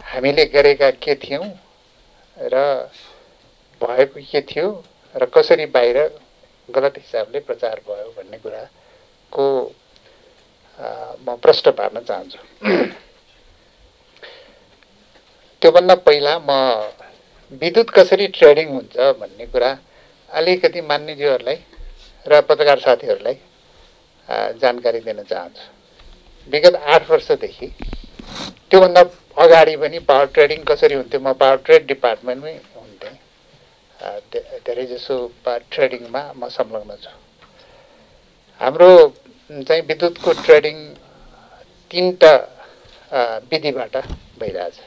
हामीले गरेका के थियौँ र भएको के थियो र कसरी बाहिर गलत हिसाबले प्रचार भयो भन्ने कुराको म प्रश्न पार्न चाहन्छु। त्योभन्दा पहिला म विद्युत कसरी ट्रेडिङ हुन्छ भन्ने कुरा अलिकति मान्यज्यूहरूलाई र पत्रकार साथीहरूलाई जानकारी दिन चाहन्छु। विगत 8 वर्षदेखि त्योभन्दा अगाडि पनि पावर ट्रेडिङ कसरी हुन्थ्यो, म पावर ट्रेड डिपार्टमेन्टमै हुन्थेँ। धेरैजसो पावर ट्रेडिङमा म संलग्न छु। हाम्रो चाहिँ विद्युतको ट्रेडिङ 3टा विधिबाट भइरहेछ।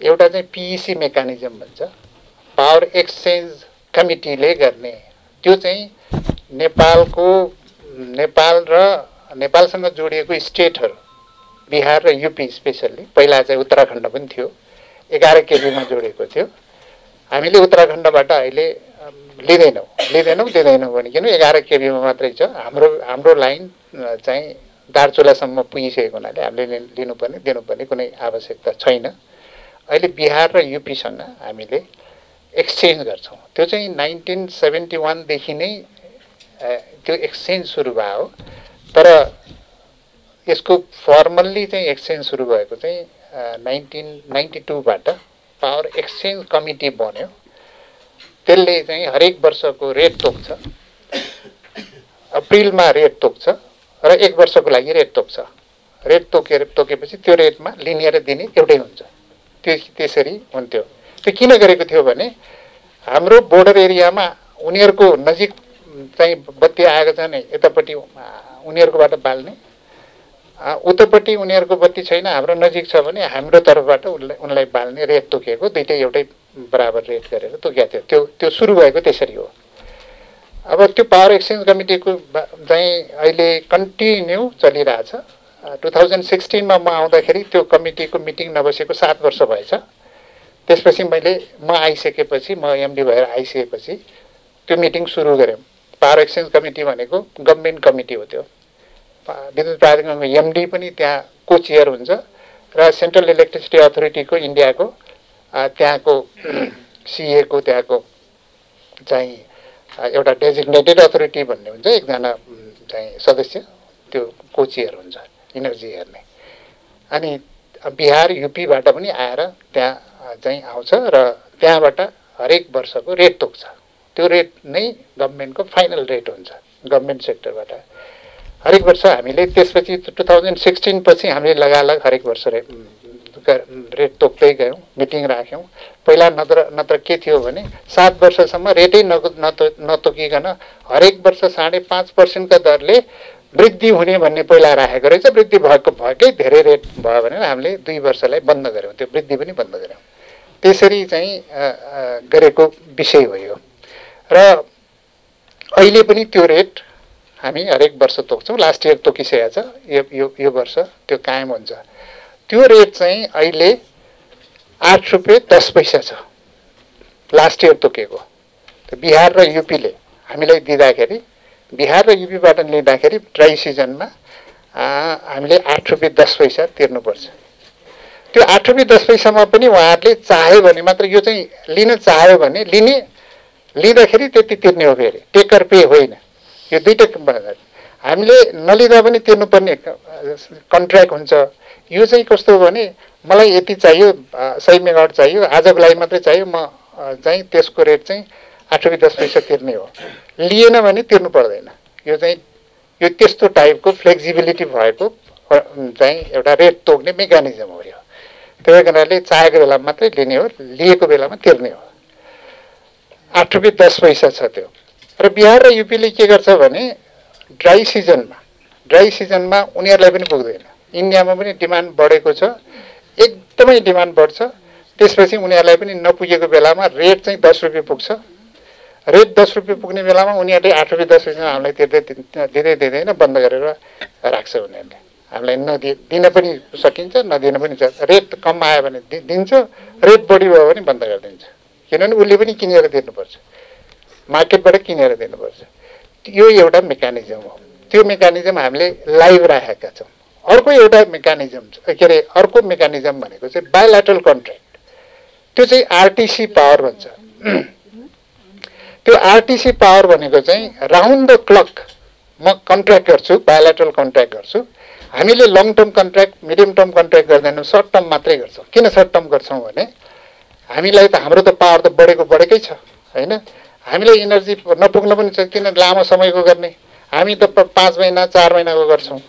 एउटा चाहिँ पिइसी मेकानिजम भन्छ, पावर एक्सचेन्ज कमिटीले गर्ने। त्यो चाहिँ नेपाल र नेपालसँग जोडिएको स्टेटहरू, बिहार र युपी स्पेसल्ली, पहिला चाहिँ उत्तराखण्ड पनि थियो, 11 केबीमा जोडिएको थियो। हामीले उत्तराखण्डबाट अहिले लिँदैनौँ भनिकन 11 केबीमा मात्रै छ। हाम्रो लाइन चाहिँ दार्चुलासम्म पुगिसकेको हुनाले हामीले दिनुपर्ने कुनै आवश्यकता छैन। अहिले बिहार र युपीसँग हामीले एक्सचेन्ज गर्छौँ। त्यो चाहिँ 1971 देखि नै त्यो एक्सचेन्ज सुरु भयो। तर यसको फर्मल्ली चाहिँ एक्सचेन्ज सुरु भएको चाहिँ 1992 बाट पावर एक्सचेन्ज कमिटी बन्यो। त्यसले चाहिँ हरेक वर्षको रेट तोक्छ, अप्रिलमा रेट तोक्छ र 1 वर्षको लागि रेट तोक्छ। रेट तोकेपछि त्यो रेटमा लिनियर दिने एउटै हुन्छ। त्यसरी हुन्थ्यो। त्यो किन गरेको थियो भने हाम्रो बोर्डर एरियामा उनीहरूको नजिक चाहिँ बत्ती आएको छ नि, यतापट्टि उनीहरूकोबाट बाल्ने, उतापट्टि उनीहरूको बत्ती छैन, हाम्रो नजिक छ भने हाम्रो तर्फबाट उनलाई बाल्ने रेट तोकिएको। दुईटै एउटै बराबर रेट गरेर तोकिएको थियो। त्यो सुरु भएको त्यसरी हो। अब त्यो पावर एक्सचेन्ज कमिटीको चाहिँ अहिले कन्टिन्यू चलिरहेछ। 2016 मा म आउँदाखेरि त्यो कमिटीको मिटिङ नबसेको 7 वर्ष भएछ। त्यसपछि म आइसकेपछि, म एमडी भएर आइसकेपछि त्यो मिटिङ सुरु गऱ्यौँ। पावर एक्सचेन्ज कमिटी भनेको गभर्नमेन्ट कमिटी हो। त्यो विद्युत प्राधिकरणको एमडी पनि त्यहाँ को चेयर हुन्छ र सेन्ट्रल इलेक्ट्रिसिटी अथोरिटीको इन्डियाको त्यहाँको सिएको त्यहाँको चाहिँ एउटा डेजिग्नेटेड अथोरिटी भन्ने हुन्छ, एकजना चाहिँ सदस्य, त्यो को चेयर हुन्छ इनर्जी हेर्ने। अनि बिहार युपीबाट पनि आएर त्यहाँ चाहिँ आउँछ र त्यहाँबाट हरेक वर्षको रेट तोक्छ। त्यो रेट नै गभर्नमेन्टको फाइनल रेट हुन्छ गभर्नमेन्ट सेक्टरबाट। हरेक वर्ष हामीले त्यसपछि 2016 पछि हामीले लगालग हरेक वर्ष रेट तोक्दै गयौँ, मिटिङ राख्यौँ। पहिला नत्र के थियो भने 7 वर्षसम्म रेटै नतोकिकन हरेक वर्ष 5.5% का दरले वृद्धि हुने भन्ने पहिला राखेको रहेछ। वृद्धि भएकै धेरै रेट भयो भनेर हामीले 2 वर्षलाई बन्द गऱ्यौँ, त्यो वृद्धि पनि बन्द गऱ्यौँ। त्यसरी चाहिँ गरेको विषय हो यो। र अहिले पनि त्यो रेट हामी हरेक वर्ष तोक्छौँ। लास्ट इयर तोकिसकेको छ, यो वर्ष त्यो कायम हुन्छ। त्यो रेट चाहिँ अहिले 8 रुपियाँ 10 पैसा छ, लास्ट इयर तोकेको। बिहार र युपीले हामीलाई दिँदाखेरि, बिहार र युपीबाट लिँदाखेरि ड्राई सिजनमा हामीले 8 रुपियाँ 10 पैसा तिर्नुपर्छ। त्यो 8 रुपियाँ 10 पैसामा पनि उहाँहरूले चाह्यो भने मात्र, यो चाहिँ लिन चाह्यो भने लिँदाखेरि त्यति तिर्ने हो। फेरि टेकर पे होइन। यो दुईटै हामीले नलिँदा पनि तिर्नुपर्ने कन्ट्र्याक्ट हुन्छ। यो चाहिँ कस्तो हो भने मलाई यति चाहियो, 100 मेगावाट चाहियो, आजको लागि मात्रै चाहियो, म चाहिँ त्यसको रेट चाहिँ 8 रुपियाँ 10 पैसा तिर्ने हो। लिएन भने तिर्नु पर्दैन। यो चाहिँ यो त्यस्तो टाइपको फ्लेक्सिबिलिटी भएको चाहिँ एउटा रेट तोक्ने मेकानिजम हो यो। त्यही कारणले चाहेको बेलामा मात्रै लिने हो, लिएको बेलामा तिर्ने हो। 8 रुपियाँ 10 पैसा छ त्यो। र बिहार र युपीले के गर्छ भने ड्राई सिजनमा उनीहरूलाई पनि पुग्दैन। इन्डियामा पनि डिमान्ड बढेको छ, एकदमै डिमान्ड बढ्छ। त्यसपछि उनीहरूलाई पनि नपुगेको बेलामा रेट चाहिँ 10 रुपियाँ पुग्छ। रेट 10 रुपियाँ पुग्ने बेलामा उनीहरूले 8 रुपियाँ 10 पैसा हामीलाई दिँदैन, बन्द गरेर राख्छ उनीहरूले। हामीलाई दिन पनि सकिन्छ, नदिन पनि सक्छ। रेट कम आयो भने दिन्छ, रेट बढी भयो भने बन्द गरिदिन्छ। किनभने उसले पनि किनेर दिनुपर्छ, मार्केटबाट किनेर दिनुपर्छ। यो एउटा मेकानिजम हो। त्यो मेकानिजम हामीले लाइभ राखेका छौँ। अर्को एउटा मेकानिजम के अरे अर्को मेकानिजम भनेको चाहिँ बायोल्याटरल कन्ट्र्याक्ट। त्यो चाहिँ आरटिसी पावर भन्छ। त्यो आरटिसी पावर भनेको चाहिँ राउन्ड द क्लक म कन्ट्र्याक्ट गर्छु, बायोल्याटरल कन्ट्र्याक्ट गर्छु। हामीले long term contract, medium term contract गर्दैनौँ, सर्ट टर्म मात्रै गर्छौँ। किन सर्ट टर्म गर्छौँ भने हामीलाई त हाम्रो त पावर त बढेकै छ होइन। हामीलाई इनर्जी नपुग्न पनि छ, किन लामो समयको गर्ने। हामी त 5 महिना 4 महिनाको गर्छौँ।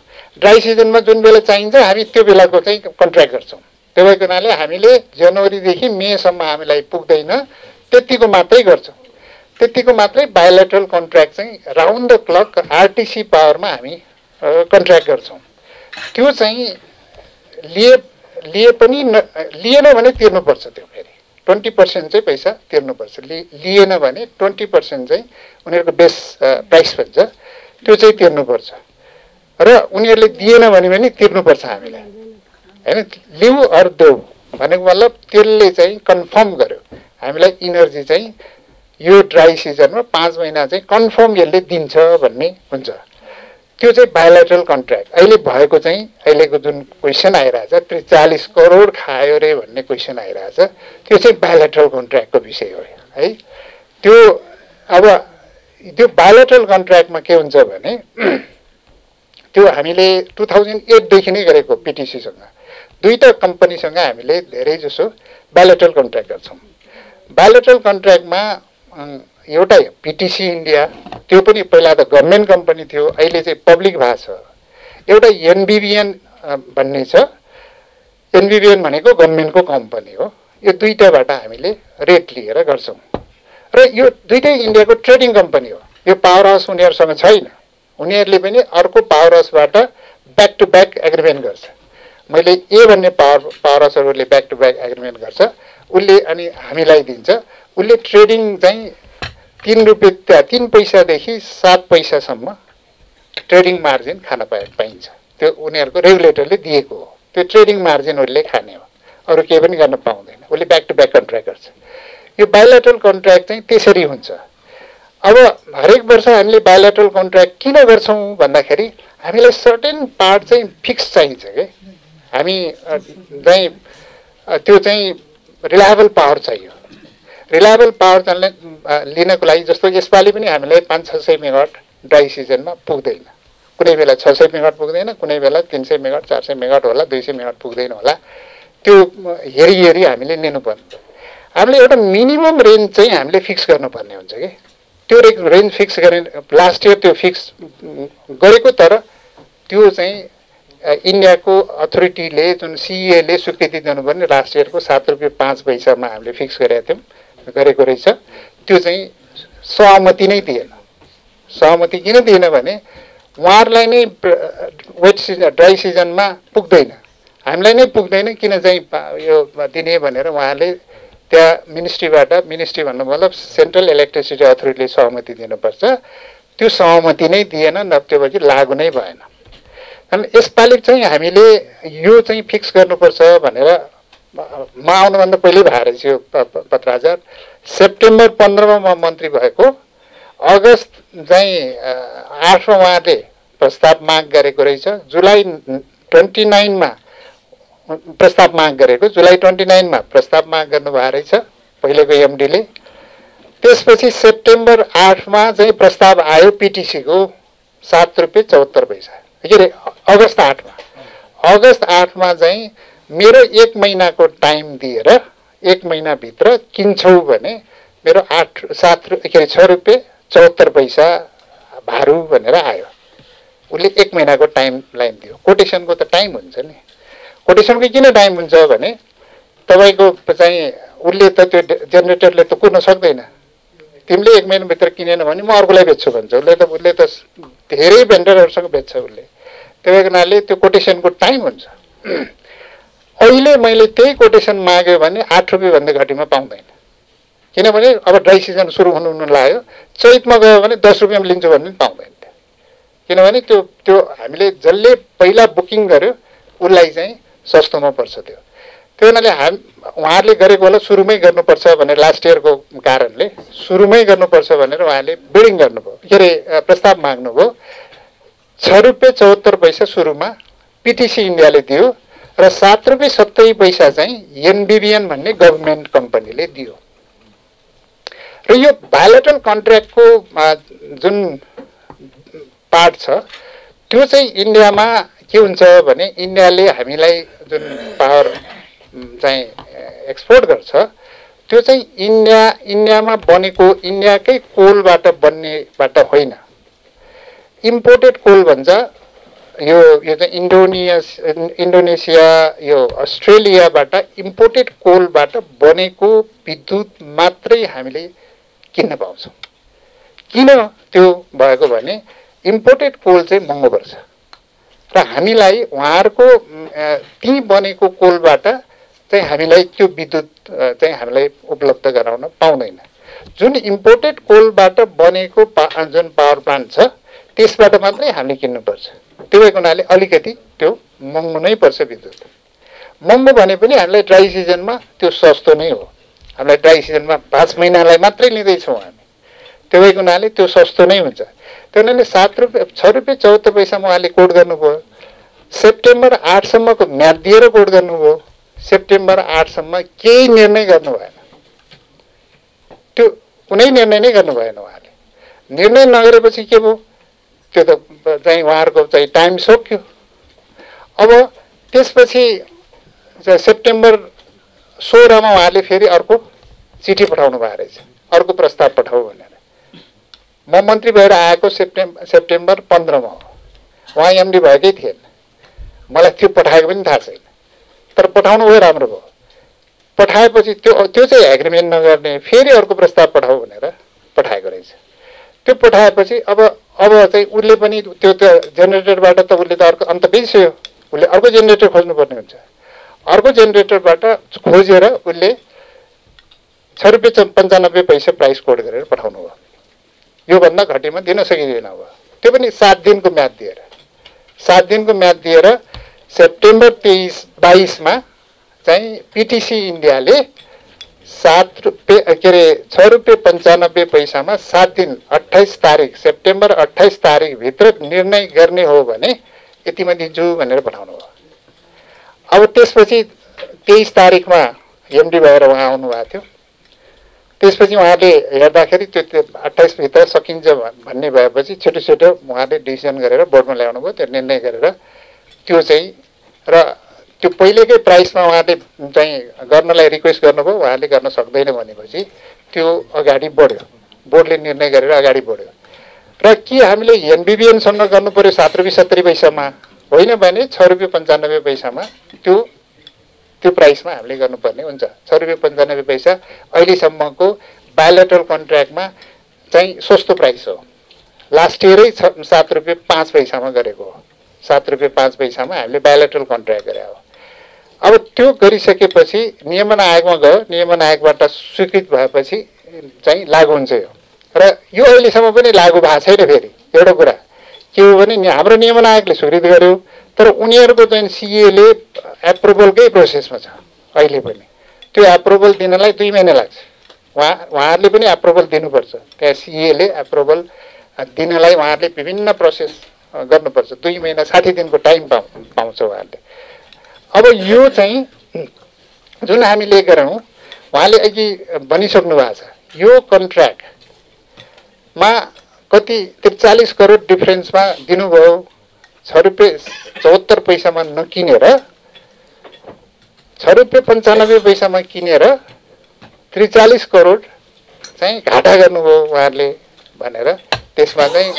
ड्राई सिजनमा जुन बेला चाहिन्छ हामी त्यो बेलाको चाहिँ कन्ट्र्याक्ट गर्छौँ। त्यो भएको हुनाले हामीले जनवरीदेखि मेसम्म हामीलाई पुग्दैन, त्यतिको मात्रै गर्छौँ। त्यतिको मात्रै बायोल्याटरल कन्ट्र्याक्ट चाहिँ राउन्ड द क्लक आरटिसी पावरमा हामी कन्ट्र्याक्ट गर्छौँ। त्यो चाहिँ लिए पनि लिएन भने तिर्नुपर्छ। त्यो फेरि 20% चाहिँ पैसा तिर्नुपर्छ। लिएन भने 20% चाहिँ उनीहरूको बेस प्राइस भन्छ, त्यो चाहिँ तिर्नुपर्छ। र उनीहरूले दिएन भने पनि तिर्नुपर्छ हामीलाई होइन। लिउ अर देऊ भनेको मतलब त्यसले चाहिँ कन्फर्म गर्यो हामीलाई इनर्जी चाहिँ यो ड्राई सिजनमा 5 महिना चाहिँ कन्फर्म यसले दिन्छ भन्ने हुन्छ। त्यो चाहिँ बायोल्याटरल कन्ट्र्याक्ट। अहिले भएको चाहिँ अहिलेको जुन क्वेसन आइरहेछ 40 करोड खायो रे भन्ने क्वेसन आइरहेछ, त्यो चाहिँ बायोल्याटरल कन्ट्र्याक्टको विषय हो है। त्यो अब त्यो बायोल्याटरल कन्ट्र्याक्टमा के हुन्छ भने त्यो हामीले 2008 देखि नै गरेको पिटिसीसँग 2टा कम्पनीसँग हामीले धेरै जसो बायोल्याटरल कन्ट्र्याक्ट गर्छौँ। बायोल्याटरल कन्ट्र्याक्टमा एउटा पिटिसी इन्डिया, त्यो पनि पहिला त गभर्मेन्ट कम्पनी थियो, अहिले चाहिँ पब्लिक भएको छ। एउटा एनबिबिएन भन्ने छ, एनबिबिएन भनेको गभर्मेन्टको कम्पनी हो। यो 2टाबाट हामीले रेट लिएर गर्छौँ। र यो 2टै इन्डियाको ट्रेडिङ कम्पनी हो। यो पावर हाउस उनीहरूसँग छैन, उनीहरूले पनि अर्को पावर हाउसबाट ब्याक टु ब्याक एग्रिमेन्ट गर्छ। मैले ए भन्ने पावर हाउसहरूले ब्याक टु ब्याक एग्रिमेन्ट गर्छ, उसले अनि हामीलाई दिन्छ। उसले ट्रेडिङ चाहिँ 3 पैसादेखि 7 पैसासम्म ट्रेडिङ मार्जिन खान पाइन्छ। त्यो उनीहरूको रेगुलेटरले दिएको हो। त्यो ट्रेडिङ मार्जिन उसले खाने हो, अरू केही पनि गर्न पाउँदैन। उसले ब्याक टु ब्याक कन्ट्र्याक्ट गर्छ। यो बायोल्याटरल कन्ट्र्याक्ट चाहिँ त्यसरी हुन्छ। अब हरेक वर्ष हामीले बायोल्याटरल कन्ट्र्याक्ट किन गर्छौँ भन्दाखेरि हामीलाई सर्टेन पार्ट चाहिँ फिक्स चाहिन्छ कि हामी चाहिँ त्यो चाहिँ रिलायबल पावर चाहियो। रिलायबल पावर लिनको लागि जस्तो यसपालि पनि हामीलाई 500-600 मेगावाट ड्राई सिजनमा पुग्दैन। कुनै बेला 600 मेगावाट पुग्दैन, कुनै बेला 300 मेगावाट 400 मेगावाट होला, 200 मेगावाट पुग्दैन होला। त्यो हेरी हामीले लिनुपर्ने। हामीले एउटा मिनिमम रेन्ज चाहिँ हामीले फिक्स गर्नुपर्ने हुन्छ कि त्यो रेन्ज फिक्स गरे। लास्ट इयर त्यो फिक्स गरेको, तर त्यो चाहिँ इन्डियाको अथोरिटीले जुन सिइएले स्वीकृति दिनुपर्ने लास्ट इयरको 7 रुपियाँ 5 पैसामा हामीले फिक्स गरेको रहेछ। त्यो चाहिँ सहमति नै दिएन। सहमति किन दिएन भने उहाँहरूलाई नै वेट सिजन ड्राई सिजनमा पुग्दैन, हामीलाई नै पुग्दैन, किन चाहिँ यो दिने भनेर उहाँले त्यहाँ मिनिस्ट्री भन्नु मतलब सेन्ट्रल इलेक्ट्रिसिटी अथोरिटीले सहमति दिनुपर्छ। त्यो सहमति नै दिएन, नभएपछि लागु नै भएन। अनि यसपालि चाहिँ हामीले यो चाहिँ फिक्स गर्नुपर्छ भनेर म आउनुभन्दा पहिल्यै भएर थियो पत्राचार। सेप्टेम्बर 15मा म मन्त्री भएको, अगस्त चाहिँ 8मा उहाँले प्रस्ताव माग गरेको रहेछ। जुलाई 29मा प्रस्ताव माग गरेको, जुलाई 29मा प्रस्ताव माग गर्नुभएको रहेछ पहिलेको एमडीले। त्यसपछि सेप्टेम्बर 8मा चाहिँ प्रस्ताव आयो पिटिसीको 7 रुपियाँ 74 पैसा। के अरे अगस्त 8मा चाहिँ मेरो 1 महिनाको टाइम दिएर 1 महिनाभित्र किन्छौ भने मेरो 6 रुपियाँ 74 पैसा भारू भनेर आयो। उसले 1 महिनाको टाइम लाइन दियो। कोटेसनको त टाइम हुन्छ नि। कोटेसनको किन टाइम हुन्छ भने तपाईँको चाहिँ उसले त त्यो जेनेरेटरले त कुर्न सक्दैन। तिमीले 1 महिनाभित्र किनेन भने म अर्कोलाई बेच्छु भन्छ। उसले त धेरै भेन्डरहरूसँग बेच्छ उसले। त्यो हुनाले त्यो कोटेसनको टाइम हुन्छ। अहिले मैले त्यही कोटेसन माग्यो भने 8 रुपियाँभन्दा घटीमा पाउँदैन, किनभने अब ड्राई सिजन सुरु हुनु लाग्यो। चैतमा गयो भने 10 रुपियाँमा लिन्छु भने पनि पाउँदैन, किनभने त्यो हामीले जसले पहिला बुकिङ गर्यो उसलाई चाहिँ सस्तोमा पर्छ। त्यो हुनाले उहाँहरूले गरेको होला सुरुमै गर्नुपर्छ भनेर लास्ट इयरको कारणले सुरुमै गर्नुपर्छ भनेर उहाँले बिडिङ गर्नुभयो, के अरे प्रस्ताव माग्नुभयो। 6 रुपियाँ 74 पैसा सुरुमा पिटिसी इन्डियाले दियो र 7 रुपियाँ 70 पैसा चाहिँ एनबिबिएन भन्ने गभर्मेन्ट कम्पनीले दियो। र यो बायोलेटरल कन्ट्र्याक्टको जुन पार्ट छ त्यो चाहिँ इन्डियामा के हुन्छ भने इन्डियाले हामीलाई जुन पावर चाहिँ एक्सपोर्ट गर्छ त्यो चाहिँ इन्डियामा बनेको इन्डियाकै कोलबाट बन्नेबाट होइन, इम्पोर्टेड कोल भन्छ। यो चाहिँ इन्डोनेसिया यो अस्ट्रेलियाबाट इम्पोर्टेड कोलबाट बनेको विद्युत मात्रै हामीले किन्न पाउँछौँ। किन त्यो भएको भने इम्पोर्टेड कोल चाहिँ महँगो पर्छ र हामीलाई उहाँहरूको ती बनेको कोलबाट चाहिँ हामीलाई त्यो विद्युत चाहिँ हामीलाई उपलब्ध गराउन पाउँदैन। जुन इम्पोर्टेड कोलबाट बनेको जुन पावर प्लान्ट छ त्यसबाट मात्रै हामीले किन्नुपर्छ। त्यो भएको हुनाले अलिकति त्यो महँगो नै पर्छ विद्युत। महँगो भने पनि हामीलाई ड्राई सिजनमा त्यो सस्तो नै हो। हामीलाई ड्राई सिजनमा 5 महिनालाई मात्रै लिँदैछौँ हामी, त्यो भएको हुनाले त्यो सस्तो नै हुन्छ। त्यो हुनाले 6 रुपियाँ 74 पैसामा उहाँले कोट गर्नुभयो। सेप्टेम्बर 8 सम्मको म्याद दिएर कोट गर्नुभयो। सेप्टेम्बर 8 सम्म केही निर्णय गर्नु भएन, त्यो कुनै निर्णय नै गर्नु भएन उहाँले। निर्णय नगरेपछि के भयो, त्यो त चाहिँ उहाँहरूको चाहिँ टाइम सक्यो। अब त्यसपछि सेप्टेम्बर 16 मा उहाँले फेरि अर्को चिठी पठाउनु भएको रहेछ, अर्को प्रस्ताव पठाऊ भनेर। म मन्त्री भएर आएको सेप्टेम्बर 15 मा हो, उहाँ एमडी भएकै थिएन। मलाई त्यो पठाएको पनि थाहा छैन, तर पठाउनु भयो, राम्रो भयो। पठाएपछि त्यो चाहिँ एग्रिमेन्ट नगर्ने फेरि अर्को प्रस्ताव पठाऊ भनेर पठाएको रहेछ। त्यो पठाएपछि अब चाहिँ उसले पनि त्यो जेनेरेटरबाट त उसले त अर्को अन्त बिर्स्यो, उसले अर्को जेनेरेटर खोज्नुपर्ने हुन्छ। अर्को जेनेरेटरबाट खोजेर उसले 6 रुपियाँ 95 पैसा प्राइस कोड गरेर पठाउनु भयो। योभन्दा घटीमा दिन सकिँदैन अब, त्यो पनि 7 दिनको म्याद दिएर। 7 दिनको म्याद दिएर सेप्टेम्बर 22 मा चाहिँ पिटिसी इन्डियाले 6 रुपियाँ 95 पैसामा 7 दिन 28 तारिक सेप्टेम्बर 28 तारिक भित्र निर्णय गर्ने हो भने यतिमा दिन्छु भनेर पठाउनु भयो। अब त्यसपछि 23 तारिकमा एमडी भएर उहाँ आउनु भएको थियो। त्यसपछि उहाँले हेर्दाखेरि त्यो 28 भित्र सकिन्छ भन्ने भएपछि छिटो छिटो उहाँले डिसिजन गरेर बोर्डमा ल्याउनु भयो। त्यो निर्णय गरेर त्यो चाहिँ र त्यो पहिलेकै प्राइसमा उहाँले चाहिँ गर्नलाई रिक्वेस्ट गर्नुभयो, उहाँले गर्न सक्दैन भनेपछि त्यो अगाडि बढ्यो, बोर्डले निर्णय गरेर अगाडि बढ्यो। र के हामीले एनबिबिएनसँग गर्नु पर्यो 7 रुपियाँ 70 पैसामा, होइन भने 6 रुपियाँ 95 पैसामा त्यो प्राइसमा हामीले गर्नुपर्ने हुन्छ। 6 रुपियाँ 95 पैसा अहिलेसम्मको बायोलेटरल कन्ट्र्याक्टमा चाहिँ सस्तो प्राइस हो। लास्ट इयरै 7 रुपियाँ 5 पैसामा गरेको हो। 7 रुपियाँ 5 पैसामा हामीले बायोलेटरल कन्ट्र्याक्ट गरे हो। अब त्यो गरिसकेपछि नियमन आयोगमा गयो, नियमन आयोगबाट स्वीकृत भएपछि चाहिँ लागू हुन्छ यो। र यो अहिलेसम्म पनि लागू भएको छैन। फेरि एउटा कुरा के हो भने हाम्रो नियमन आयोगले स्वीकृत गर्यो, तर उनीहरूको चाहिँ सिएले एप्रुभलकै प्रोसेसमा छ अहिले पनि। त्यो एप्रुभल दिनलाई 2 महिना लाग्छ। उहाँहरूले पनि एप्रुभल दिनुपर्छ, त्यहाँ सिएले एप्रुभल दिनलाई उहाँहरूले विभिन्न प्रोसेस गर्नुपर्छ। 2 महिना 60 दिनको टाइम पाउँछ उहाँहरूले। अब यो चाहिँ जुन हामीले गरौँ उहाँले अघि भनिसक्नु भएको छ, यो कन्ट्र्याक्टमा कति 43 करोड डिफरेन्समा दिनुभयो। 6 रुपियाँ 74 पैसामा नकिनेर 6 रुपियाँ 95 पैसामा किनेर 43 करोड चाहिँ घाटा गर्नुभयो उहाँहरूले भनेर त्यसमा चाहिँ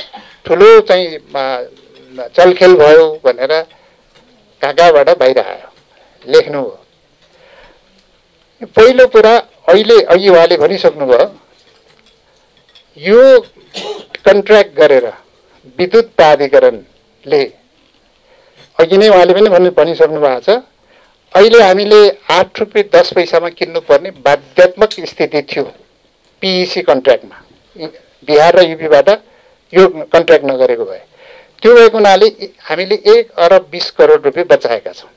ठुलो चाहिँ चलखेल भयो भनेर कहाँबाट बाहिर आयो, लेख्नुभयो। पहिलो कुरा अघि उहाँले भनिसक्नुभयो, यो कन्ट्र्याक्ट गरेर विद्युत प्राधिकरणले अघि नै उहाँले पनि भनिसक्नु भएको छ, अहिले हामीले 8 रुपियाँ 10 पैसामा किन्नुपर्ने बाध्यात्मक स्थिति थियो पिइसी कन्ट्र्याक्टमा। बिहार र युपीबाट यो कन्ट्र्याक्ट नगरेको भए त्यो भएको हुनाले हामीले 1 अरब 20 करोड रुपियाँ बचाएका छौँ।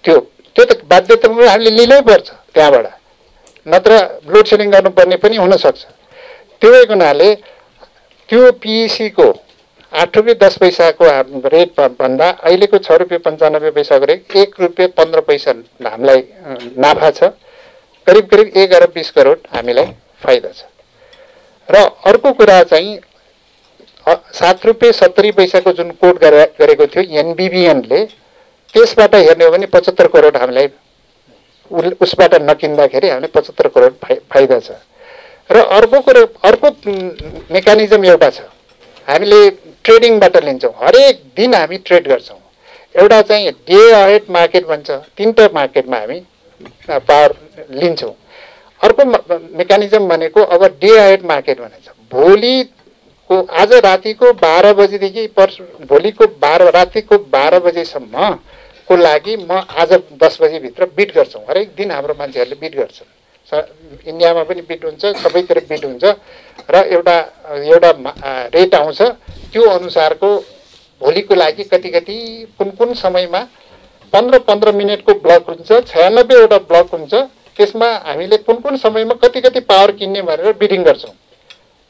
त्यो त बाध्यतामा हामीले लिनै पर्छ त्यहाँबाट, नत्र लोड सेडिङ गर्नुपर्ने पनि हुनसक्छ। त्यो भएको हुनाले त्यो पिइसीको ₹8.10 रेट भन्दा अहिलेको ₹6.95 रेट ₹1.15 हामीलाई नाफा छ। करिब करिब 1 अरब 20 करोड हामीलाई फाइदा छ। र अर्को कुरा चाहिँ ₹7.70 जुन कोट गरेको थियो एनबिबिएनले, त्यसबाट हेर्ने हो भने 75 करोड हामीलाई उसबाट नकिन्दाखेरि हामीलाई 75 करोड फाइदा छ। र अर्को मेकानिजम एउटा छ, हामीले ट्रेडिङबाट लिन्छौँ। हरेक दिन हामी ट्रेड गर्छौँ। एउटा चाहिँ डे अहेड मार्केट भन्छ, 3टा मार्केटमा हामी पावर लिन्छौँ। अर्को मेकानिजम भनेको अब डे अहेड मार्केट भनिन्छ। भोलिको आज रातिको 12 बजेदेखि भोलिको रातिको 12 बजेसम्मको लागि म आज 10 बजेभित्र बिट गर्छौँ। हरेक दिन हाम्रो मान्छेहरूले बिट गर्छन्। इन्डियामा पनि बिट हुन्छ, सबैतिर बिट हुन्छ र एउटा रेट आउँछ। त्यो अनुसारको भोलिको लागि कति कुन समयमा 15 मिनटको ब्लक हुन्छ, 96वटा ब्लक हुन्छ। त्यसमा हामीले कुन समयमा कति पावर किन्ने भनेर बिडिङ गर्छौँ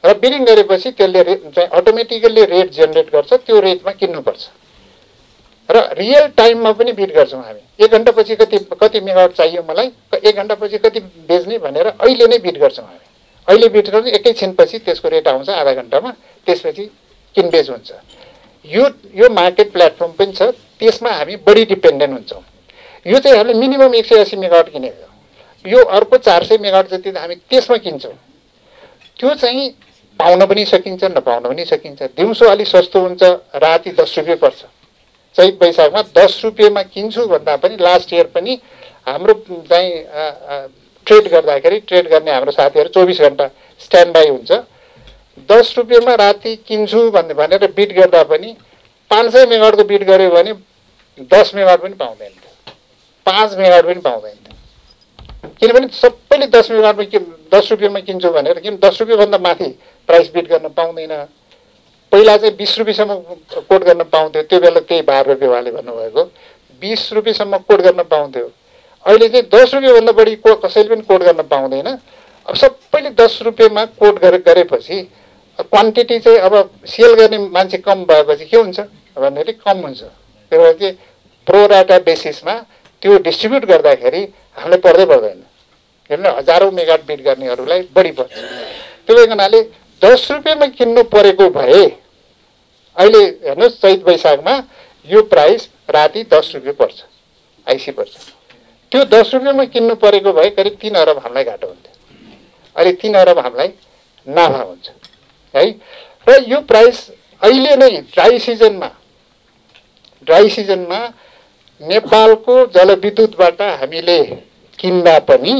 र बिडिङ गरेपछि त्यसले अटोमेटिकल्ली रेट जेनेरेट गर्छ। त्यो रेटमा किन्नुपर्छ र रियल टाइममा पनि बिट गर्छौँ हामी। 1 घन्टापछि कति मेगावाट चाहियो मलाई, 1 घन्टापछि कति बेच्ने भनेर अहिले नै बिट गर्छौँ हामी। अहिले बिट गर्छौँ, एकैछिनपछि त्यसको रेट आउँछ, आधा घन्टामा, त्यसपछि किनबेच हुन्छ। यो मार्केट प्लेटफर्म पनि छ, त्यसमा हामी बढी डिपेन्डेन्ट हुन्छौँ। यो चाहिँ हामीले मिनिमम 180 मेगावाट किनेको, यो अर्को 400 मेगावाट जति हामी त्यसमा किन्छौँ। त्यो चाहिँ पाउन पनि सकिन्छ, नपाउन पनि सकिन्छ। दिउँसो अलिक सस्तो हुन्छ, राति ₹10 पर्छ। चैत वैशाखमा ₹10 किन्छु भन्दा पनि लास्ट इयर पनि हाम्रो चाहिँ ट्रेड गर्ने हाम्रो साथीहरू 24 घन्टा स्ट्यान्ड बाई हुन्छ। ₹10 राति किन्छु भनेर बिट गर्दा पनि 500 मेगावाटको बिट गऱ्यो भने 10 मेगावाट पनि पाउँदैन, 5 मेगावाट पनि पाउँदैन। किनभने सबैले 10 मेगावाटमा ₹10 किन्छु भनेर, किन ₹10 माथि प्राइस बिट गर्न पाउँदैन। पहिला चाहिँ ₹20 कोट गर्न पाउँथ्यो, त्यो बेला त्यही ₹12 वाले भन्नुभएको, ₹20 कोट गर्न पाउँथ्यो। अहिले चाहिँ ₹10 बढी कसैले पनि कोट गर्न पाउँदैन। अब सबैले ₹10 कोट गरेपछि क्वान्टिटी चाहिँ अब सेल गर्ने मान्छे कम भएपछि के हुन्छ भन्दाखेरि कम हुन्छ। त्यही भएर चाहिँ प्रोराटा बेसिसमा त्यो डिस्ट्रिब्युट गर्दाखेरि हामीलाई पर्दैन, किनभने हजारौँ मेगावाट बिट गर्नेहरूलाई बढी पर्छ। त्यो हुनाले ₹10 किन्नु परेको भए अहिले हेर्नुहोस्, चैत वैशाखमा यो प्राइस राति ₹10 पर्छ, आइसी पर्छ। त्यो ₹10 किन्नु परेको भए करिब 3 अरब हामीलाई घाटा हुन्थ्यो। अहिले 3 अरब हामीलाई नाफा हुन्छ है। र यो प्राइस अहिले नै ड्राई सिजनमा नेपालको जलविद्युतबाट हामीले किन्दा पनि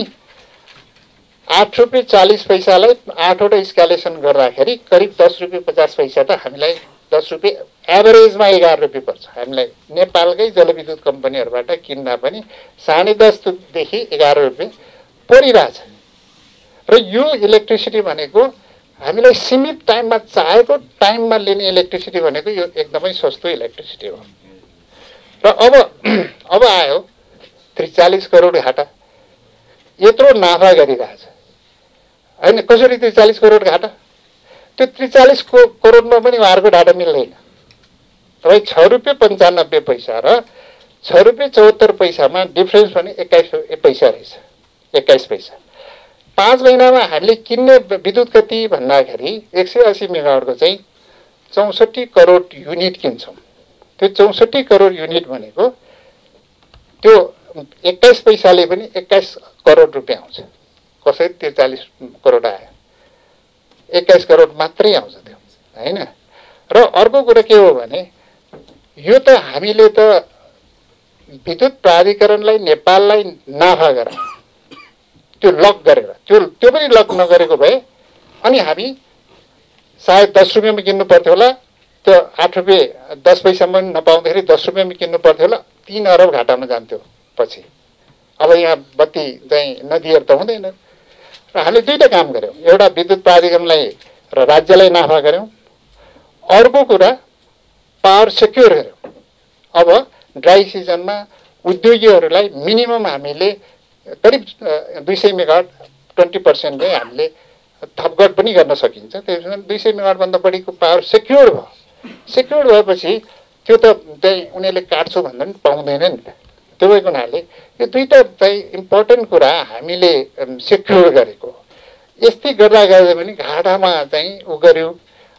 ₹8.40 लाई 8वटा स्क्यालेसन गर्दाखेरि करिब ₹10.50 त हामीलाई ₹10 एभरेजमा ₹11 पर्छ। हामीलाई नेपालकै जलविद्युत कम्पनीहरूबाट किन्दा पनि 10.5 देखि ₹11 परिरहेछ। र यो इलेक्ट्रिसिटी भनेको हामीलाई सीमित टाइममा चाहेको टाइममा लिने इलेक्ट्रिसिटी भनेको यो एकदमै सस्तो इलेक्ट्रिसिटी हो। र अब आयो 43 करोड घाटा, यत्रो नाफा गरिरहेछ होइन। कसरी 43 करोड घाटा? त्यो 43 करोडमा पनि उहाँहरूको घाटा मिल्दैन। तपाईँ ₹6.95 र ₹6.74 डिफ्रेन्स पनि 21 पैसा रहेछ, 21 पैसा। 5 महिनामा हामीले किन्ने विद्युत कति भन्दाखेरि 180 मेगावाटको चाहिँ 64 करोड युनिट किन्छौँ। त्यो 64 करोड युनिट भनेको त्यो 21 पैसाले पनि 21 करोड रुपियाँ आउँछ। कसरी 43 करोड आयो? 21 करोड मात्रै आउँछ त्यो होइन। र अर्को कुरा के हो भने यो त हामीले त विद्युत प्राधिकरणलाई, नेपाललाई नाफा गरायौँ, त्यो लक गरेर, त्यो पनि लक नगरेको भए अनि हामी सायद ₹10 किन्नु पर्थ्यो होला। त्यो ₹8.10 पनि नपाउँदाखेरि ₹10 किन्नु पर्थ्यो होला, 3 अरब घाटामा जान्थ्यो पछि। अब यहाँ बत्ती चाहिँ नदिएर त हुँदैन। र हामीले 2टा काम गऱ्यौँ, एउटा विद्युत प्राधिकरणलाई र राज्यलाई नाफा गऱ्यौँ, अर्को कुरा पावर सेक्योर गऱ्यौँ। अब ड्राई सिजनमा उद्योगीहरूलाई मिनिमम हामीले करिब 200 मेगावाट 20% चाहिँ हामीले थपघट पनि गर्न सकिन्छ। त्यसमा 200 मेगावाटभन्दा बढीको पावर सेक्योर भयो। सेक्युर्ड भएपछि त्यो त चाहिँ उनीहरूले काट्छु भन्दा पनि पाउँदैन नि त। त्यो भएको हुनाले यो दुईवटा चाहिँ इम्पोर्टेन्ट कुरा हामीले सेक्युर गरेको। यस्तै गर्दा गर्दा पनि घाटामा चाहिँ उ गर्यो,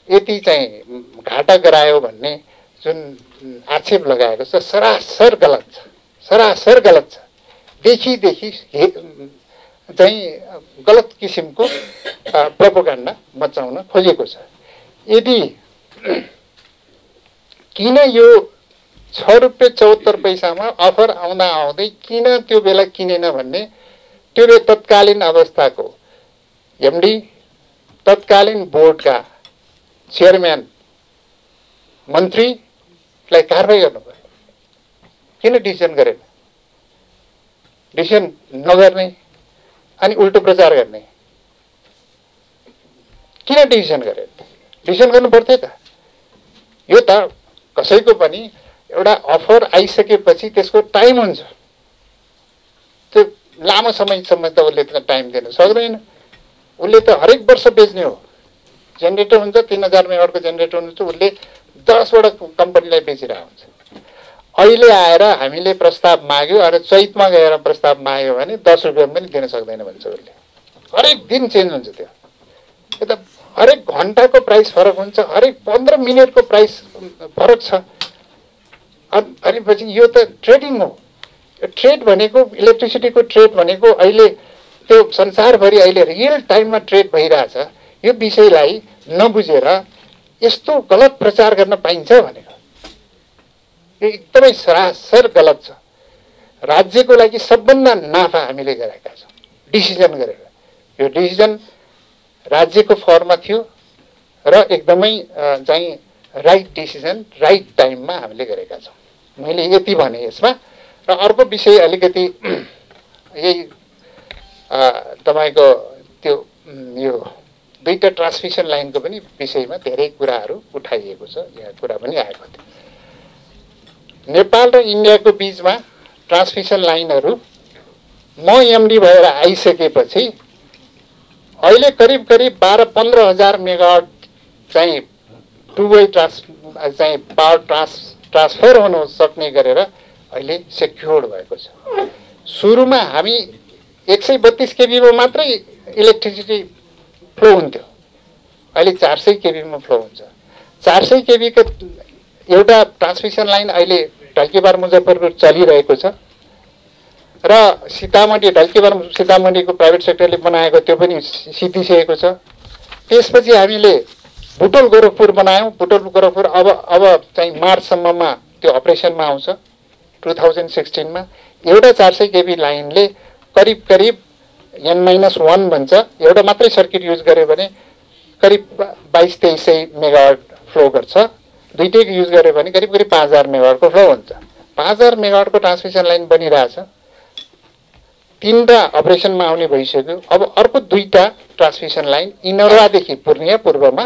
यति चाहिँ घाटा गरायो भन्ने जुन आक्षेप लगाएको छ सरासर गलत छ, सरासर गलत छ। देखि चाहिँ गलत किसिमको प्रोपोगन्डा मचाउन खोजेको छ। यदि किन यो 6 रुपियाँ 74 पैसामा अफर आउँदा आउँदै किन त्यो बेला किनेन भन्ने त्यो तत्कालीन अवस्थाको एमडी, तत्कालीन बोर्डका चेयरम्यान, मन्त्रीलाई कारवाही गर्नु पर्यो। किन डिसिजन गरेन? डिसिजन नगर्ने अनि उल्टो प्रचार गर्ने, किन डिसिजन गरेन? डिसिजन गर्नु पर्थ्यो त। यो त कसैको पनि एउटा अफर आइसकेपछि त्यसको टाइम हुन्छ, त्यो लामो समयसम्म त उसले त टाइम दिन सक्दैन। उसले त हरेक वर्ष बेच्ने हो। जेनेरेटर हुन्छ 3000 मेगावाटको जेनेरेटर हुन्छ, उसले 10वटा कम्पनीलाई बेचिरहेको हुन्छ। अहिले आएर हामीले प्रस्ताव माग्यो, अरे चैतमा गएर प्रस्ताव माग्यो भने 10 रुपियाँमा पनि दिन सक्दैन भन्छ उसले। हरेक दिन चेन्ज हुन्छ त्यो। यो त हरेक घन्टाको प्राइस फरक हुन्छ, हरेक 15 मिनटको प्राइस फरक छ। भनेपछि यो त ट्रेडिङ हो। यो ट्रेड भनेको, इलेक्ट्रिसिटीको ट्रेड भनेको अहिले त्यो संसारभरि अहिले रियल टाइममा ट्रेड भइरहेछ। यो विषयलाई नबुझेर यस्तो गलत प्रचार गर्न पाइन्छ भनेको यो एकदमै सरासर गलत छ। राज्यको लागि सबभन्दा नाफा हामीले गरेका छौँ डिसिजन गरेर। यो डिसिजन राज्यको फरमा थियो र एकदमै चाहिँ राइट डिसिजन राइट टाइममा हामीले गरेका छौँ। मैले यति भने यसमा। र अर्को विषय अलिकति यही तपाईँको त्यो यो दुईटा ट्रान्समिसन लाइनको पनि विषयमा धेरै कुराहरू उठाइएको छ। यहाँ कुरा पनि आएको थियो। नेपाल र इन्डियाको बिचमा ट्रान्समिसन लाइनहरू म एमडी भएर आइसकेपछि अहिले करिब 12-15 हजार मेगावाट चाहिँ टु वे चाहिँ पावर ट्रान्सफर हुन सक्ने गरेर अहिले सेक्युर्ड भएको छ। सुरुमा हामी 132 केबीमा मात्रै इलेक्ट्रिसिटी फ्लो हुन्थ्यो, अहिले 400 केबीमा फ्लो हुन्छ। 400 केबीको एउटा ट्रान्समिसन लाइन अहिले ढल्केबार मुजफ्फरपुर चलिरहेको छ र ढल्केबार सीतामढीको प्राइभेट सेक्टरले बनाएको त्यो पनि सिद्धिसकेको छ। त्यसपछि हामीले बुटोल गोरखपुर बनायौँ। बुटोल गोरखपुर अब चाहिँ मार्चसम्ममा त्यो अपरेसनमा आउँछ 2016मा। एउटा 400 केबी लाइनले करिब N-1 भन्छ, एउटा मात्रै सर्किट युज गर्यो भने करिब 2200-2300 मेगावाट फ्लो गर्छ। दुईटैको युज गर्यो भने करिब 5000 मेगावाटको फ्लो हुन्छ। 5000 मेगावाटको ट्रान्समिसन लाइन बनिरहेछ। 3टा अपरेसनमा आउने भइसक्यो। अब अर्को 2टा ट्रान्समिसन लाइन इनौरादेखि पूर्णिया पूर्वमा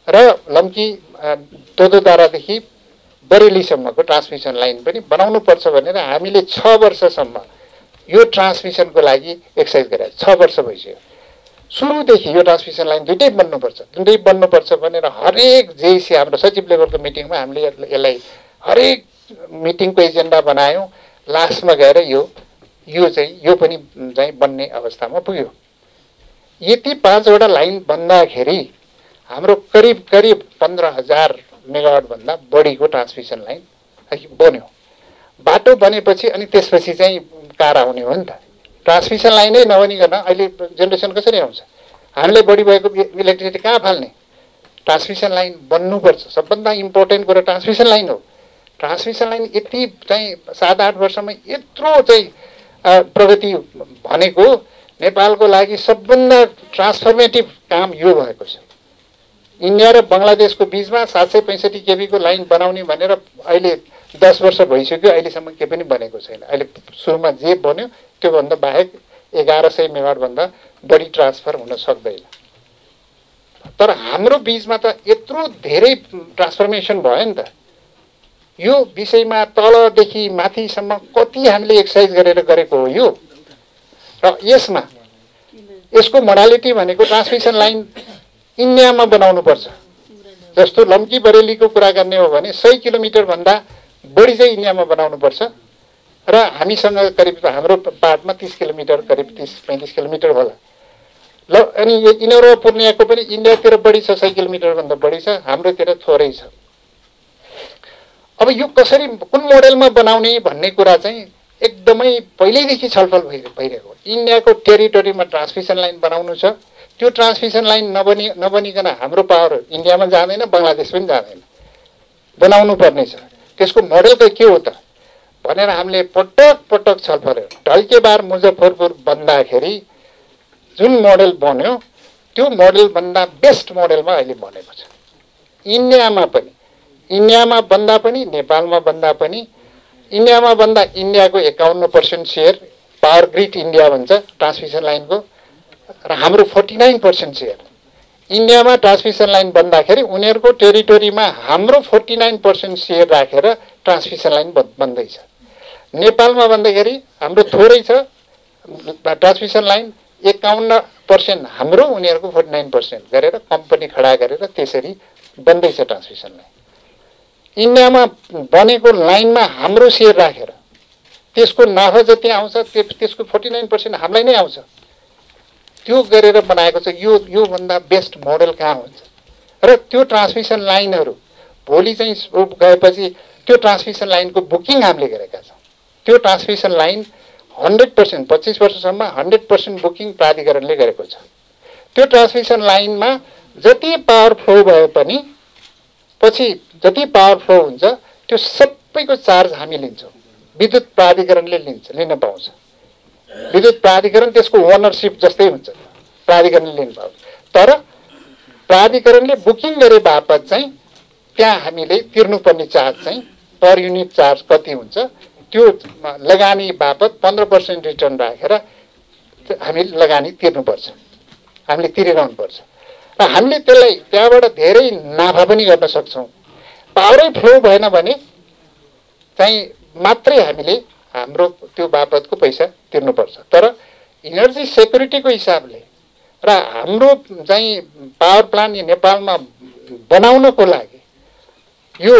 र लम्की दोदोदारादेखि बरेलीसम्मको ट्रान्समिसन लाइन पनि बनाउनु पर्छ भनेर हामीले 6 वर्षसम्म यो ट्रान्समिसनको लागि एक्सर्साइज गरेको। 6 वर्ष भइसक्यो। सुरुदेखि यो ट्रान्समिसन लाइन दुईटै बन्नुपर्छ भनेर हरेक जेसी हाम्रो सचिव लेभलको मिटिङमा हामीले यसलाई हरेक मिटिङको एजेन्डा बनायौँ। लास्टमा गएर यो पनि चाहिँ बन्ने अवस्थामा पुग्यो। यति 5वटा लाइन बन्दाखेरि हाम्रो करिब 15,000 मेगावाटभन्दा बढीको ट्रान्समिसन लाइन बन्यो। बाटो बनेपछि अनि त्यसपछि चाहिँ कार आउने हो नि त। ट्रान्समिसन लाइनै नबनिकन अहिले जेनेरेसन कसरी आउँछ? हामीले बढी भएको इलेक्ट्रिसिटी कहाँ फाल्ने? Transmission line बन्नुपर्छ। सबभन्दा इम्पोर्टेन्ट कुरा ट्रान्समिसन लाइन हो। ट्रान्समिसन लाइन यति चाहिँ 7-8 वर्षमा यत्रो चाहिँ प्रगति भनेको नेपालको लागि सबभन्दा ट्रान्सफर्मेटिभ काम यो भएको छ। इन्डिया र बङ्गलादेशको बिचमा 765 केबीको लाइन बनाउने भनेर अहिले 10 वर्ष भइसक्यो, अहिलेसम्म के पनि बनेको छैन। अहिले सुरुमा जे बन्यो त्योभन्दा बाहेक 1100 मेगावाटभन्दा बढी ट्रान्सफर हुन सक्दैन। तर हाम्रो बिचमा त यत्रो धेरै ट्रान्सफर्मेसन भयो नि त। यो विषयमा तलदेखि माथिसम्म कति हामीले एक्सर्साइज गरेको हो यो। र यसको मोडालिटी भनेको ट्रान्समिसन लाइन इन्डियामा बनाउनु पर्छ। जस्तो लम्की बरेलीको कुरा गर्ने हो भने 100 किलोमिटरभन्दा बढी चाहिँ इन्डियामा बनाउनुपर्छ र हामीसँग करिब हाम्रो पार्टमा 30 किलोमिटर करिब 30-35 किलोमिटर होला ल। अनि यिनीहरू पूर्णियाको पनि इन्डियातिर बढी छ, 100 किलोमिटरभन्दा बढी छ, हाम्रोतिर थोरै छ। अब यो कसरी कुन मोडेलमा बनाउने भन्ने कुरा चाहिँ एकदमै पहिल्यैदेखि छलफल भइरहेको। इन्डियाको टेरिटोरीमा ट्रान्समिसन लाइन बनाउनु छ, त्यो ट्रान्समिसन लाइन नबनिकन हाम्रो पावर इन्डियामा जाँदैन, बङ्गलादेश पनि जाँदैन, बनाउनु पर्ने छ। त्यसको मोडेल त के हो त भनेर हामीले पटक पटक छलफल गर्यौँ। ढल्केबार मुजफ्फरपुर बन्दाखेरि जुन मोडेल बन्यो त्यो मोडेलभन्दा बेस्ट मोडेलमा अहिले बनेको छ। इन्डियामा बन्दा पनि नेपालमा बन्दा पनि, इन्डियामा बन्दा इन्डियाको 51% सेयर पावर ग्रिड इन्डिया भन्छ ट्रान्समिसन लाइनको, र हाम्रो 49% सेयर। इन्डियामा ट्रान्समिसन लाइन बन्दाखेरि उनीहरूको टेरिटोरीमा हाम्रो 49% सेयर राखेर ट्रान्समिसन लाइन बन्दैछ। नेपालमा बन्दाखेरि हाम्रो थोरै छ ट्रान्समिसन लाइन, 51% हाम्रो, उनीहरूको 49% गरेर कम्पनी खडा गरेर त्यसरी बन्दैछ ट्रान्समिसन लाइन। इन्डियामा बनेको लाइनमा हाम्रो सेयर राखेर त्यसको नाफा जति आउँछ त्यसको 49% हामीलाई नै आउँछ, त्यो गरेर बनाएको छ। यो भन्दा बेस्ट मोडेल कहाँ हुन्छ? र त्यो ट्रान्समिसन लाइनहरू भोलि चाहिँ गएपछि त्यो ट्रान्समिसन लाइनको बुकिङ हामीले गरेका छौँ। त्यो ट्रान्समिसन लाइन 100% 25 वर्षसम्म 100% बुकिङ प्राधिकरणले गरेको छ। त्यो ट्रान्समिसन लाइनमा जति पावर फ्लो भए पनि पछि जति पावर फ्लो हुन्छ त्यो सबैको चार्ज हामी लिन्छौँ, विद्युत प्राधिकरणले लिन पाउँछ। विद्युत प्राधिकरण त्यसको ओनरसिप जस्तै हुन्छ, प्राधिकरणले लिन पाउँछ। तर प्राधिकरणले बुकिङ गरे बापत चाहिँ त्यहाँ हामीले तिर्नुपर्ने चार्ज चाहिँ पर युनिट चार्ज कति हुन्छ, त्यो लगानी बापत 15% रिटर्न राखेर हामीले लगानी तिर्नुपर्छ, हामीले तिरिरहनुपर्छ। र हामीले त्यसलाई त्यहाँबाट धेरै नाफा पनि गर्न सक्छौँ। पावरै फ्लो भएन भने चाहिँ मात्रै हामीले हाम्रो त्यो बापतको पैसा तिर्नुपर्छ। तर इनर्जी सेक्युरिटीको हिसाबले र हाम्रो चाहिँ पावर प्लान्ट नेपालमा बनाउनको लागि यो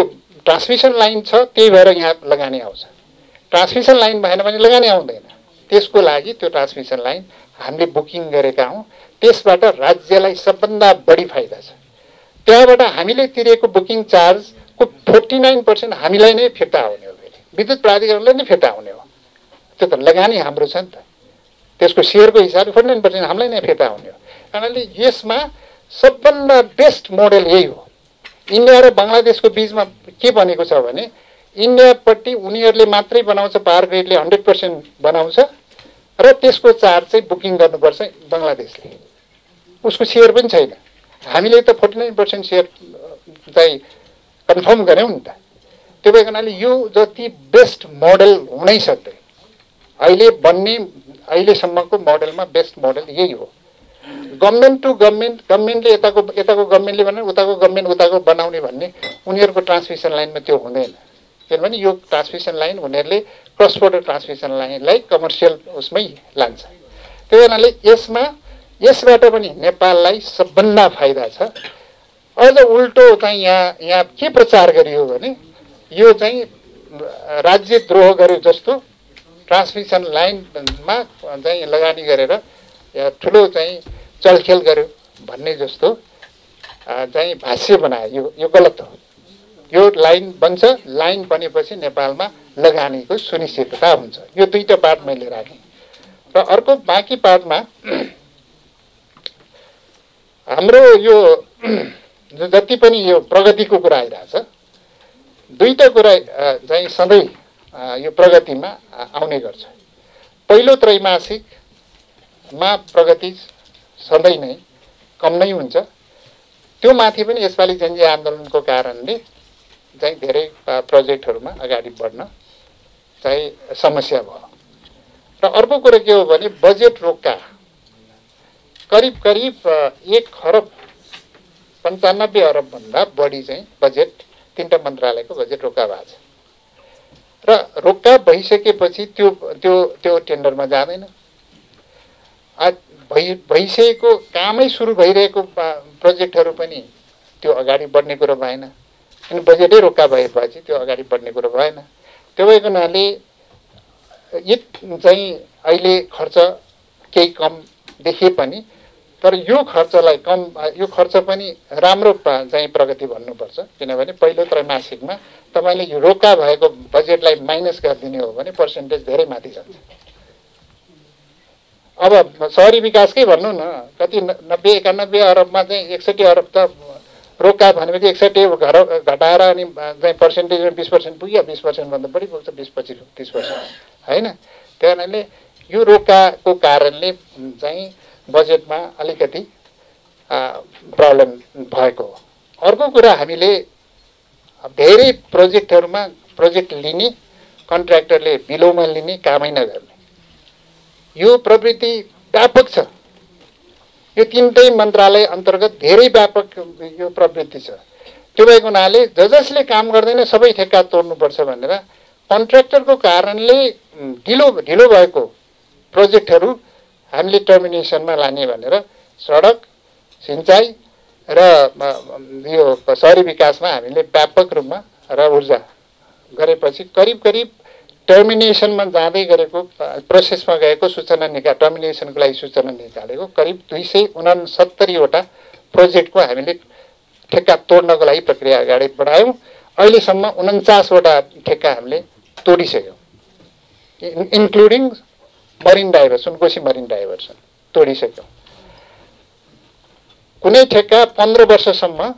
ट्रान्समिसन लाइन छ, त्यही भएर यहाँ लगानी आउँछ। ट्रान्समिसन लाइन भएन भने लगानी आउँदैन। त्यसको लागि त्यो ट्रान्समिसन लाइन हामीले बुकिङ गरेका हौँ। त्यसबाट राज्यलाई सबभन्दा बढी फाइदा छ। त्यहाँबाट हामीले तिरेको बुकिङ चार्जको 49% हामीलाई नै फिर्ता आउने हो, विद्युत प्राधिकरणले नै फिर्ता आउने हो। त्यो त लगानी हाम्रो छ नि त, त्यसको सेयरको हिसाबले 49% हामीलाई नै फिर्ता आउने हो। कारणले यसमा सबभन्दा बेस्ट मोडेल यही हो। इन्डिया र बङ्गलादेशको बिचमा के बनेको छ भने इन्डियापट्टि उनीहरूले मात्रै बनाउँछ, पावर ग्रिडले 100% बनाउँछ र त्यसको चार्ज चाहिँ बुकिङ गर्नुपर्छ बङ्गलादेशले, उसको सेयर पनि छैन। हामीले त 49% सेयर चाहिँ कन्फर्म गऱ्यौँ नि त। त्यो भएको हुनाले यो जति बेस्ट मोडल हुनै सक्दैन। अहिलेसम्मको मोडलमा बेस्ट मोडल यही हो। गभर्मेन्ट टु गभर्मेन्ट, गभर्मेन्टले यताको गभर्मेन्टले भने उताको गभर्मेन्ट उताको बनाउने भन्ने उनीहरूको ट्रान्समिसन लाइनमा त्यो हुँदैन। किनभने यो ट्रान्समिसन लाइन उनीहरूले क्रस बोर्डर ट्रान्समिसन लाइनलाई कमर्सियल उसमै लान्छ। त्यो हुनाले यसबाट पनि नेपाललाई सबभन्दा फाइदा छ। अझ उल्टो चाहिँ यहाँ के प्रचार गरियो भने यो चाहिँ राज्यद्रोह गर्यो जस्तो, ट्रान्समिसन लाइनमा चाहिँ लगानी गरेर ठुलो चाहिँ चलखेल गर्यो भन्ने जस्तो चाहिँ भाष्य बनायो। यो गलत हो। यो लाइन बन्छ, लाइन बनेपछि नेपालमा लगानीको सुनिश्चितता हुन्छ। यो दुईटा पार्ट मैले राखेँ। र अर्को बाँकी पार्टमा हाम्रो यो जति पनि यो प्रगतिको कुरा आइरहेछ, दुईटा कुरा चाहिँ सधैँ यो प्रगतिमा आउने गर्छ। पहिलो त्रैमासिकमा प्रगति सधैँ नै कम नै हुन्छ। त्यो माथि पनि यसपालि जनजीय आन्दोलनको कारणले चाहिँ धेरै प्रोजेक्टहरूमा अगाडि बढ्न चाहिँ समस्या भयो। र अर्को कुरा के हो भने बजेट रोक्का करिब 1 खरब 95 अरबभन्दा बढी चाहिँ बजेट तीनटा मन्त्रालयको बजेट रोक्का भएको छ। र रोक्का भइसकेपछि त्यो टेन्डरमा जाँदैन। भइसकेको कामै सुरु भइरहेको प्रोजेक्टहरू पनि त्यो अगाडि बढ्ने कुरो भएन। अनि बजेटै रोका भएपछि त्यो अगाडि बढ्ने कुरो भएन। त्यो भएको हुनाले चाहिँ अहिले खर्च केही कम देखिए पनि तर यो खर्चलाई कम यो खर्च पनि राम्रो चाहिँ प्रगति भन्नुपर्छ। किनभने पहिलो त्रैमासिकमा तपाईँले यो रोका भएको बजेटलाई माइनस गरिदिने हो भने पर्सेन्टेज धेरै माथि जान्छ। अब सहरी विकासकै भन्नु न, कति 90-91 अरबमा चाहिँ 61 अरब त रोका भनेपछि 61 घटाएर अनि चाहिँ पर्सेन्टेजमा 20% पुग्यो। 20% भन्दा बढी पुग्छ, 20-25, 30% होइन। त्यही कारणले यो रोकाको कारणले चाहिँ बजेटमा अलिकति प्रब्लम भएको हो। अर्को कुरा, हामीले धेरै प्रोजेक्टहरूमा प्रोजेक्ट लिने, कन्ट्र्याक्टरले बिलोमा लिने, कामै नगर्ने, यो प्रवृत्ति व्यापक छ। यो तीनटै मन्त्रालय अन्तर्गत धेरै व्यापक यो प्रवृत्ति छ। त्यो भएको हुनाले जसले काम गर्दैन सबै ठेक्का तोड्नुपर्छ भनेर कन्ट्र्याक्टरको कारणले ढिलो भएको प्रोजेक्टहरू हामीले टर्मिनेसनमा लाने भनेर सडक, सिँचाइ र यो सहरी विकासमा हामीले व्यापक रूपमा र ऊर्जा गरेपछि करिब टर्मिनेसनमा जाँदै गरेको प्रोसेसमा गएको सूचना टर्मिनेसनको लागि सूचना निकालेको करिब 269वटा प्रोजेक्टको हामीले ठेक्का तोड्नको लागि प्रक्रिया अगाडि बढायौँ। अहिलेसम्म 49वटा ठेक्का हामीले तोडिसक्यौँ, including marine diversion, Koshi marine diversion तोडिसक्यौँ। कुनै ठेक्का 15 वर्षसम्म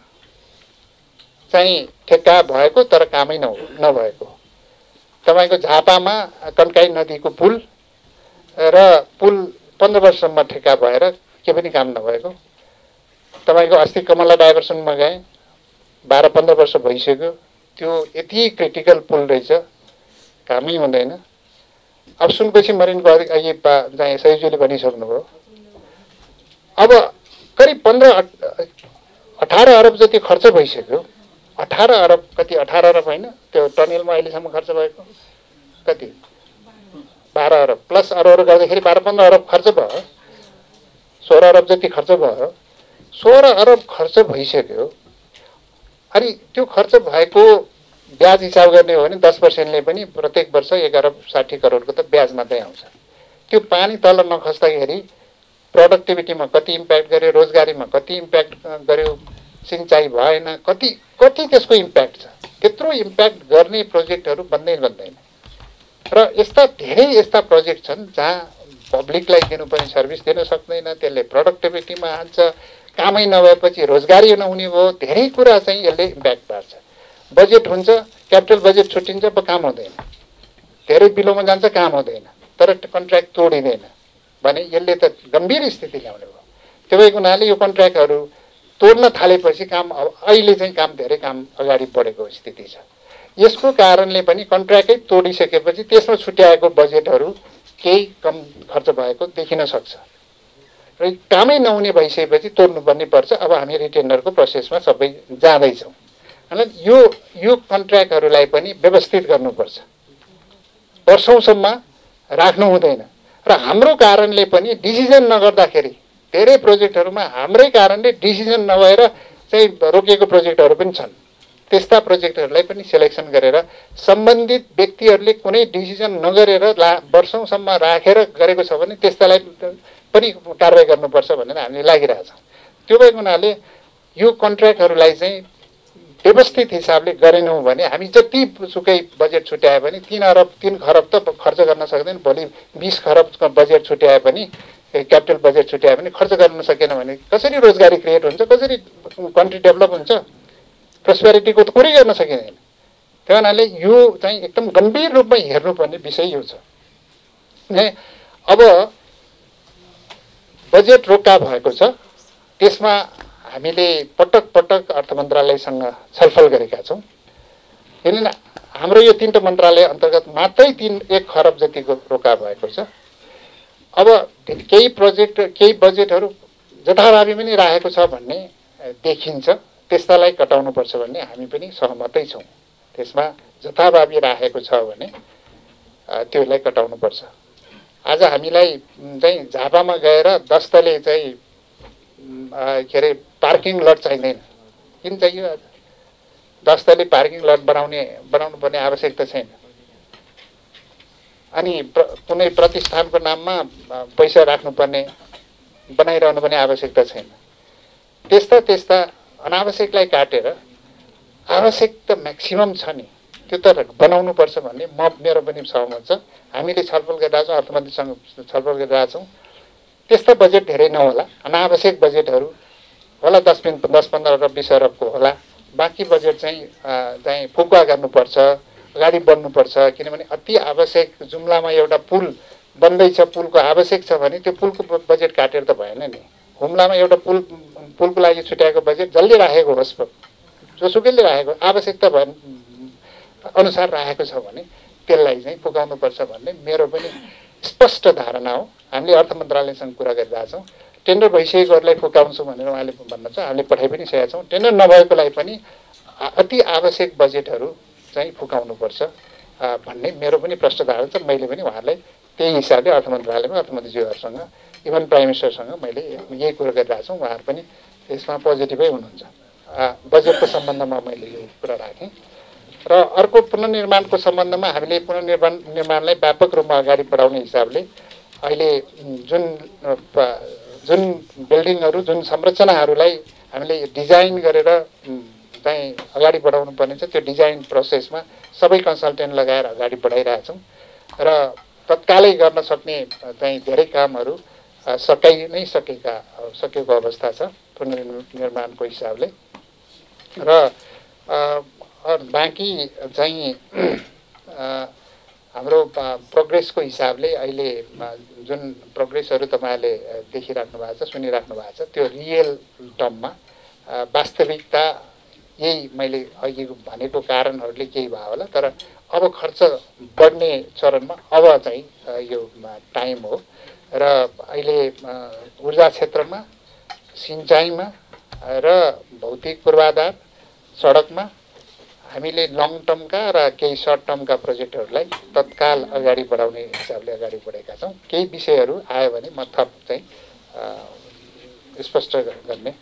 चाहिँ ठेक्का भएको तर कामै नभएको, तपाईँको झापामा कन्काई नदीको पुल र पुल 15 वर्षसम्म ठेक्का भएर के पनि काम नभएको। तपाईँको अस्ति कमला डाइभर्सनमा गए, 12-15 वर्ष भइसक्यो, त्यो यति क्रिटिकल पुल रहेछ, कामै हुँदैन। अब सुनकोशी मरिनको अघि चाहिँ सहिजुले भनिसक्नुभयो। अब करिब 18 अरब जति खर्च भइसक्यो। 18 अरब कति, 18 अरब होइन, त्यो टनेलमा अहिलेसम्म खर्च भएको कति, 12 अरब प्लस अरू गर्दाखेरि 12-15 अरब खर्च भयो। 16 अरब जति खर्च भयो। 16 अरब खर्च भइसक्यो। अनि त्यो खर्च भएको ब्याज हिसाब गर्ने हो भने 10%ले पनि प्रत्येक वर्ष 1 अरब 60 करोडको त ब्याज मात्रै आउँछ। त्यो पानी तल नखस्दाखेरि प्रोडक्टिभिटीमा कति इम्प्याक्ट गर्यो, रोजगारीमा कति इम्प्याक्ट गर्यो, सिँचाइ भएन, कति त्यसको इम्प्याक्ट छ। त्यत्रो इम्प्याक्ट गर्ने प्रोजेक्टहरू बन्दैन। र धेरै यस्ता प्रोजेक्ट छन् जहाँ पब्लिकलाई दिनुपर्ने सर्भिस दिन सक्दैन, त्यसले प्रोडक्टिभिटीमा हाल्छ, कामै नभएपछि रोजगारी नहुने भयो, धेरै कुरा चाहिँ यसले इम्प्याक्ट पार्छ। बजेट हुन्छ, क्यापिटल बजेट छुट्टिन्छ, काम हुँदैन, धेरै बिलोमा जान्छ, काम हुँदैन, तर कन्ट्र्याक्ट तोडिँदैन भने यसले त गम्भीर स्थिति ल्याउने भयो। त्यो भएको हुनाले यो कन्ट्र्याक्टहरू तोड्न थालेपछि अहिले चाहिँ धेरै काम अगाडि बढेको स्थिति छ। यसको कारणले पनि कन्ट्र्याक्टै तोडिसकेपछि त्यसमा छुट्याएको बजेटहरू केही कम खर्च भएको देखिन सक्छ र कामै नहुने भइसकेपछि तोड्नुपर्ने पर्छ। अब हामी रिटेन्डरको प्रोसेसमा सबै जाँदैछौँ। यो कन्ट्र्याक्टहरूलाई पनि व्यवस्थित गर्नुपर्छ, वर्षौँसम्म राख्नु हुँदैन। र हाम्रो कारणले पनि डिसिजन नगर्दाखेरि धेरै प्रोजेक्टहरूमा हाम्रै कारणले डिसिजन नभएर चाहिँ रोकिएको प्रोजेक्टहरू पनि छन्। त्यस्ता प्रोजेक्टहरूलाई पनि सेलेक्सन गरेर सम्बन्धित व्यक्तिहरूले कुनै डिसिजन नगरेर वर्षौँसम्म राखेर गरेको छ भने त्यस्तालाई पनि कारवाही गर्नुपर्छ भनेर हामीले लागिरहेछौँ। त्यो भएको हुनाले यो कन्ट्र्याक्टहरूलाई चाहिँ व्यवस्थित हिसाबले गरेनौँ भने हामी जति सुकै बजेट छुट्याए पनि 3 खरब त खर्च गर्न सक्दैन। भोलि 20 खरबको बजेट छुट्याए पनि, क्यापिटल बजेट छुट्याए पनि खर्च गर्न सकेन भने कसरी रोजगारी क्रिएट हुन्छ, कसरी कन्ट्री डेभलप हुन्छ, प्रोस्पेरिटीको त कुरै गर्न सकिँदैन। त्यही हुनाले यो चाहिँ एकदम गम्भीर रूपमा हेर्नुपर्ने विषय यो छ। अब बजेट रोका भएको छ, त्यसमा हामीले पटक अर्थ मन्त्रालयसँग छलफल गरेका छौँ। किनभने हाम्रो यो 3 मन्त्रालय अन्तर्गत मात्रै 1 खरब जतिको रोका भएको छ। अब केही बजेटहरू जथाभावी पनि राखेको छ भन्ने देखिन्छ, त्यस्तालाई कटाउनुपर्छ भन्ने हामी पनि सहमतै छौँ। त्यसमा जथाभावी राखेको छ भने त्यसलाई कटाउनुपर्छ। आज हामीलाई चाहिँ झापामा गएर 10 तले चाहिँ पार्किङ लट चाहिँदैन, किन चाहियो आज 10 तले पार्किङ लट बनाउनु पर्ने आवश्यकता छैन। अनि कुनै प्रतिष्ठानको नाममा पैसा राख्नुपर्ने बनाइरहनु पनि आवश्यकता छैन। त्यस्ता अनावश्यकलाई काटेर आवश्यक त म्याक्सिमम छ नि त्यो त बनाउनु पर्छ भन्ने मेरो पनि सहमत छ। हामीले छलफल गरिरहेका छौँ, अर्थमन्त्रीसँग छलफल गरिरहेका छौँ। त्यस्ता बजेट धेरै नहोला, अनावश्यक बजेटहरू होला 10-15 अरब 20 अरबको होला। बाँकी बजेट चाहिँ फुकुवा गर्नुपर्छ, अगाडि बढ्नुपर्छ। किनभने अति आवश्यक जुम्लामा एउटा पुल बन्दैछ, पुलको आवश्यक छ भने त्यो पुलको बजेट काटेर त भएन नि। हुम्लामा एउटा पुलको लागि छुट्याएको बजेट जसले राखेको होस्, जोसुकैले राखेको आवश्यकता अनुसार राखेको छ भने त्यसलाई चाहिँ फुकाउनुपर्छ भन्ने मेरो पनि स्पष्ट धारणा हो। हामीले अर्थ मन्त्रालयसँग कुरा गरिरहेछौँ। टेन्डर भइसकेकोहरूलाई फुकाउँछौँ भनेर उहाँले भन्न छ, हामीले पठाइ पनि सकेका छौँ। टेन्डर नभएकोलाई पनि अति आवश्यक बजेटहरू चाहिँ फुकाउनुपर्छ भन्ने मेरो पनि प्रष्ट धारणा छ। मैले पनि उहाँहरूलाई त्यही हिसाबले अर्थ मन्त्रालयमा अर्थमन्त्रीज्यूहरूसँग इभन प्राइम मिनिस्टरसँग मैले यही कुरा गरिरहेको छु। उहाँहरू पनि यसमा पोजिटिभै हुनुहुन्छ। बजेटको सम्बन्धमा मैले यो कुरा राखेँ। र अर्को पुनर्निर्माणको सम्बन्धमा हामीले पुनर्निर्माणलाई व्यापक रूपमा अगाडि बढाउने हिसाबले अहिले जुन बिल्डिङहरू, जुन संरचनाहरूलाई हामीले डिजाइन गरेर चाहिँ अगाडि बढाउनु पर्ने छ, त्यो डिजाइन प्रोसेसमा सबै कन्सल्टेन्ट लगाएर अगाडि बढाइरहेछौँ। र तत्कालै गर्न सक्ने चाहिँ धेरै कामहरू सकेको अवस्था छ पुनर्निर्माणको हिसाबले। र बाँकी चाहिँ हाम्रो प्रोग्रेसको हिसाबले अहिले जुन प्रोग्रेसहरू तपाईँहरूले देखिराख्नु भएको छ, सुनिराख्नु भएको छ, त्यो रियल टर्ममा वास्तविकता यही मैले अघि भनेको कारणहरूले केही भयो होला। तर अब खर्च बढ्ने चरणमा अब चाहिँ यो टाइम हो। र अहिले ऊर्जा क्षेत्रमा, सिँचाइमा र भौतिक पूर्वाधार, सडकमा हामीले लङ टर्मका र केही सर्ट टर्मका प्रोजेक्टहरूलाई तत्काल अगाडि बढाउने हिसाबले अगाडि बढेका छौँ। केही विषयहरू आयो भने म थप चाहिँ स्पष्ट गर्ने